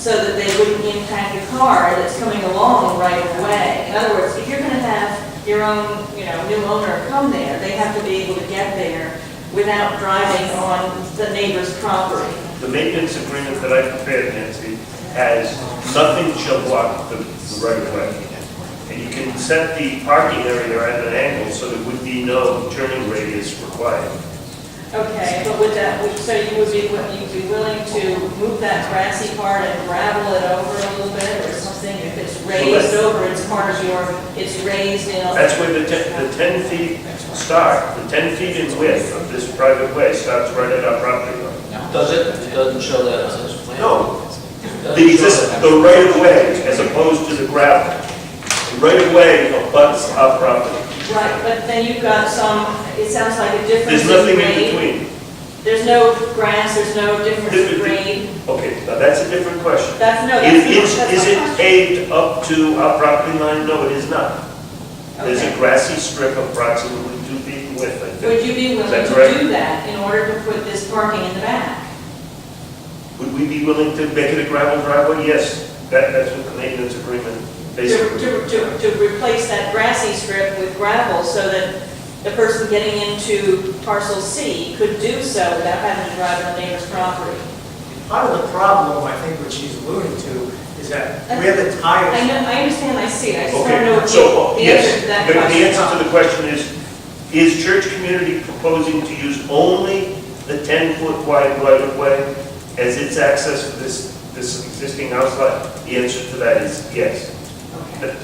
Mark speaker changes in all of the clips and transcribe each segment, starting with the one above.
Speaker 1: so that they wouldn't impact a car that's coming along right away. In other words, if you're going to have your own, new owner come there, they have to be able to get there without driving on the neighbor's property.
Speaker 2: The maintenance agreement that I prepared, Nancy, has nothing shall block the right of way. And you can set the parking area at an angle so there would be no turning radius required.
Speaker 1: Okay, but would that, so you'd be willing to move that grassy part and gravel it over a little bit or something? If it's raised over, it's part of it's raised in.
Speaker 2: That's where the 10 feet start. The 10 feet in width of this private way starts right at our property line.
Speaker 3: Does it? It doesn't show that on this plan.
Speaker 2: No. The right of way as opposed to the gravel. The right of way abuts our property.
Speaker 1: Right, but then you've got it sounds like a difference
Speaker 2: There's nothing
Speaker 1: in
Speaker 2: in
Speaker 1: grade.
Speaker 2: between.
Speaker 1: There's no grass, there's no difference in grade.
Speaker 2: Okay, now that's a different question. Is it paved up to our property line? No, it is not. There's a grassy strip approximately 2 feet in width, I think.
Speaker 1: Would you be willing to do that in order to put this parking in the back?
Speaker 2: Would we be willing to make it a gravel driveway? Yes, that's what the maintenance agreement basically.
Speaker 1: To replace that grassy strip with gravel so that the person getting into parcel C could do so without having to drive on the neighbor's property.
Speaker 4: Part of the problem, I think, which she's alluding to, is that where the tires.
Speaker 1: I understand, I see it. I just want to
Speaker 2: Okay,
Speaker 1: know
Speaker 2: so,
Speaker 1: the
Speaker 2: yes,
Speaker 1: answer to that
Speaker 2: the
Speaker 1: question.
Speaker 2: answer to the question is Church Community proposing to use only the 10-foot wide right-of-way as its access for this existing house lot? The answer to that is yes.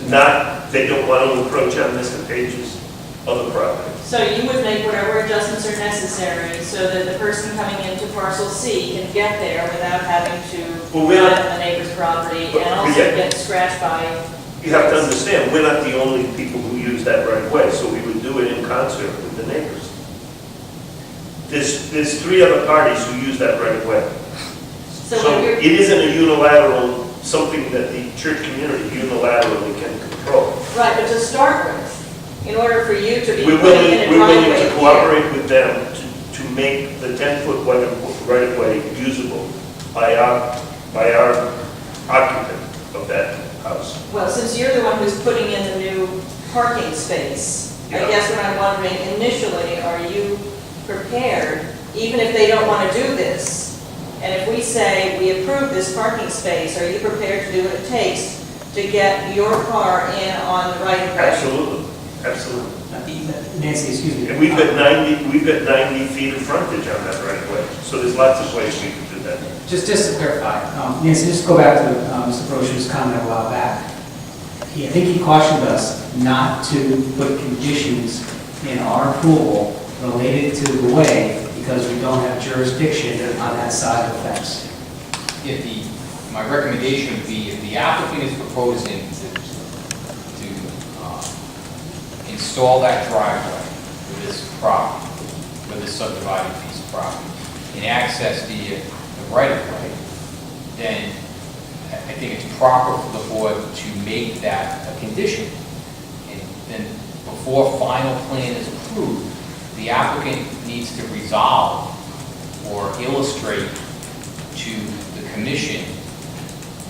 Speaker 2: Not, they don't want to encroach on Mr. Page's other property.
Speaker 1: So you would make whatever adjustments are necessary so that the person coming into parcel C can get there without having to drive on the neighbor's property and also get scratched by.
Speaker 2: You have to understand, we're not the only people who use that right of way, so we would do it in concert with the neighbors. There's 3 other parties who use that right of way. So it isn't a unilateral, something that the church community unilaterally can control.
Speaker 1: Right, but to start with, in order for you to be
Speaker 2: We're
Speaker 1: putting in a driveway
Speaker 2: willing to
Speaker 1: here.
Speaker 2: cooperate with them to make the 10-foot right of way usable by our occupant of that house.
Speaker 1: Well, since you're the one who's putting in the new parking space, I
Speaker 2: Yeah.
Speaker 1: guess what I'm wondering initially, are you prepared, even if they don't want to do this, and if we say we approve this parking space, are you prepared to do what it takes to get your car in on the right of way?
Speaker 2: Absolutely, absolutely.
Speaker 4: Nancy, excuse me.
Speaker 2: And we've got 90 feet of frontage on that right of way, so there's lots of ways we can do that.
Speaker 5: Just to clarify, Nancy, just go back to Mr. Brochu's comment a while back. I think he cautioned us not to put conditions in our approval related to the way because we don't have jurisdiction on that side of the fence.
Speaker 6: My recommendation would be if the applicant is proposing to install that driveway for this property, for this subdivided piece of property, and access the right of way, then I think it's proper for the board to make that a condition. And then before final plan is approved, the applicant needs to resolve or illustrate to the commission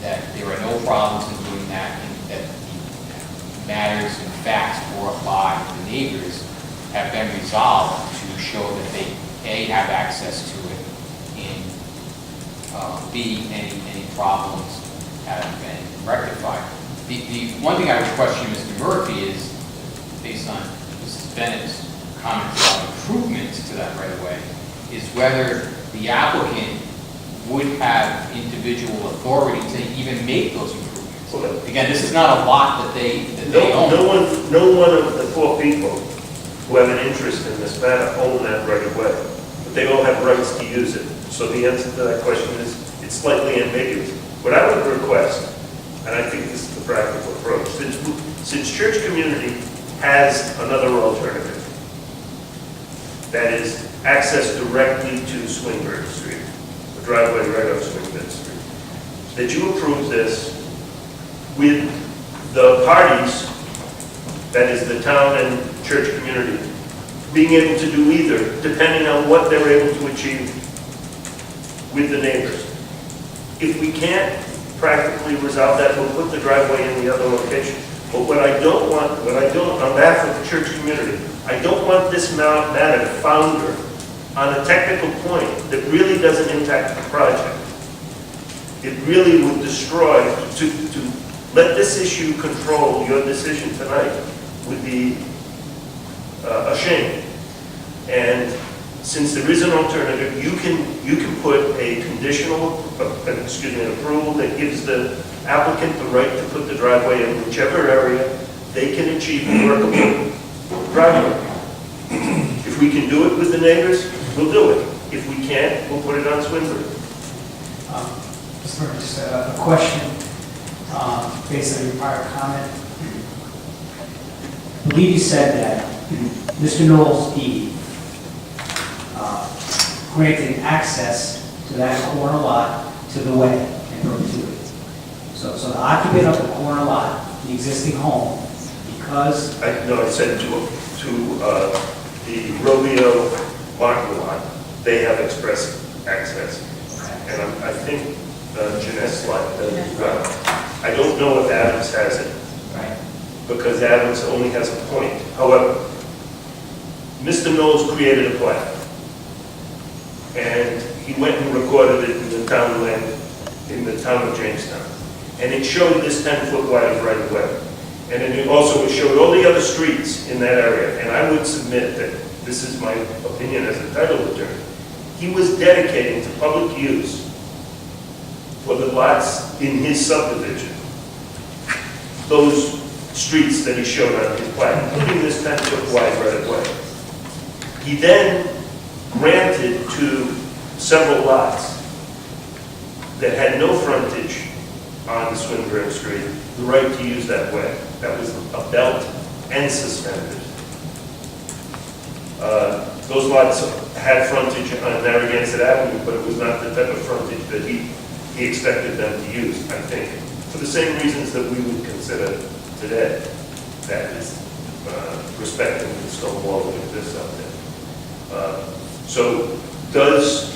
Speaker 6: that there are no problems in doing that, and that the matters and facts brought by the neighbors have been resolved to show that they, A, have access to it, and B, any problems have been rectified. The one thing I would question Mr. Murphy is, based on Mrs. Bennett's comments about improvements to that right of way, is whether the applicant would have individual authority to even make those improvements. Again, this is not a lot that they own.
Speaker 2: No one of the 4 people who have an interest in this matter own that right of way, but they all have rights to use it. So the answer to that question is, it's slightly ambiguous. What I would request, and I think this is the practical approach, since church community has another alternative, that is access directly to Swinburne Street, the driveway right off Swinburne Street, that you approve this with the parties, that is the town and church community, being able to do either, depending on what they're able to achieve with the neighbors. If we can't practically resolve that, we'll put the driveway in the other location. But what I don't want, on behalf of the church community, I don't want this matter to founder on a technical point that really doesn't impact the project. It really would destroy, to let this issue control your decision tonight would be a shame. And since there is an alternative, you can put a conditional, an approval that gives the applicant the right to put the driveway in whichever area they can achieve a workable driveway. If we can do it with the neighbors, we'll do it. If we can't, we'll put it on Swinburne.
Speaker 5: Just a question based on your prior comment. I believe you said that Mr. Knoll's deed granted access to that corner lot to the way in perpetuity. So the occupant of the corner lot, the existing home, because...
Speaker 2: I said to the Romeo Martin lot, they have express access. And I think Jeanette's lot does as well. I don't know if Adams has it,
Speaker 5: Right.
Speaker 2: because Adams only has a point. However, Mr. Knowles created a plan. And he went and recorded it in the town land, in the town of Jamestown. And it showed this 10-foot wide right of way. And then it also showed all the other streets in that area. And I would submit that, this is my opinion as a title attorney, he was dedicating to public use for the lots in his subdivision, those streets that he showed on his plan, including this 10-foot wide right of way. He then granted to several lots that had no frontage on Swinburne Street the right to use that way. That was a belt and suspenders. Those lots had frontage on Narragansett Avenue, but it was not the type of frontage that he expected them to use, I think, for the same reasons that we would consider today. That is respecting the stone wall that exists out there. So does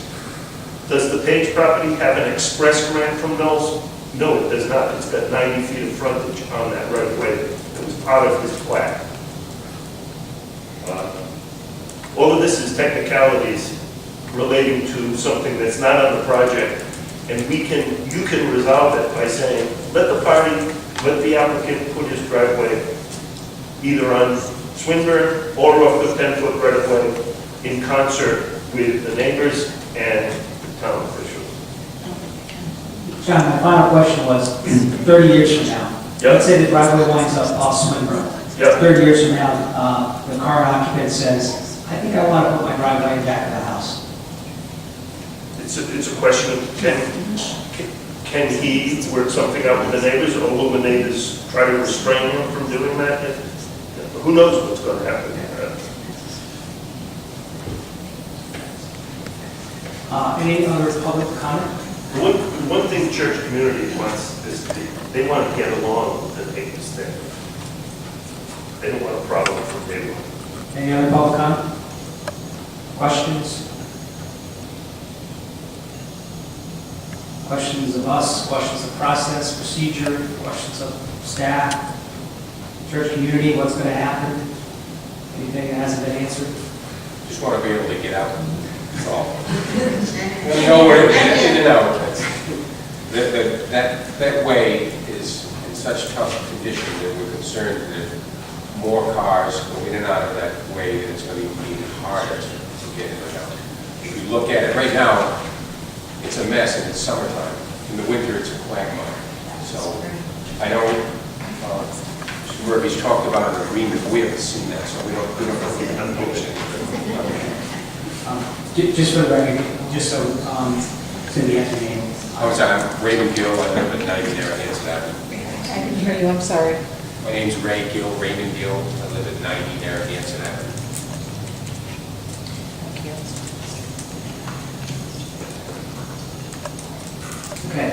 Speaker 2: the Page property have an express grant from Knowles? No, it does not. It's got 90 feet of frontage on that right of way that was part of his plat. All of this is technicalities relating to something that's not on the project, and you can resolve it by saying, let the applicant put his driveway either on Swinburne or off the 10-foot right of way in concert with the neighbors and the town officials.
Speaker 5: John, my final question was, 30 years from now,
Speaker 2: Yep.
Speaker 5: let's say the driveway winds up off Swinburne.
Speaker 2: Yep.
Speaker 5: 30 years from now, the current occupant says, I think I want to put my driveway in the back of the house.
Speaker 2: It's a question of can he work something out with the neighbors, or will the neighbors try to restrain him from doing that? Who knows what's going to happen?
Speaker 5: Any other public comment?
Speaker 2: One thing the church community wants is they want to get along with the neighbors there. They don't want a problem from day one.
Speaker 5: Any other public comment? Questions? Questions of us, questions of process, procedure, questions of staff, church community, what's going to happen? Anything that hasn't been answered?
Speaker 7: Just want to be able to get out. That's all. You know where to get in and out. That way is in such tough condition that we're concerned that if more cars go in and out of that way, that it's going to be even harder to get in and out. If you look at it right now, it's a mess and it's summertime. In the winter, it's a quagmire. So I know Mr. Murphy's talked about an agreement, but we haven't seen that, so we don't know if we can do it.
Speaker 5: Just for the record, just so Cindy has your name.
Speaker 7: I'm Raymond Gill, I live at 90 Narragansett Avenue.
Speaker 8: I didn't hear you, I'm sorry.
Speaker 7: My name's Ray Gill, Raymond Gill, I live at 90 Narragansett Avenue.
Speaker 8: Thank you.
Speaker 5: Okay.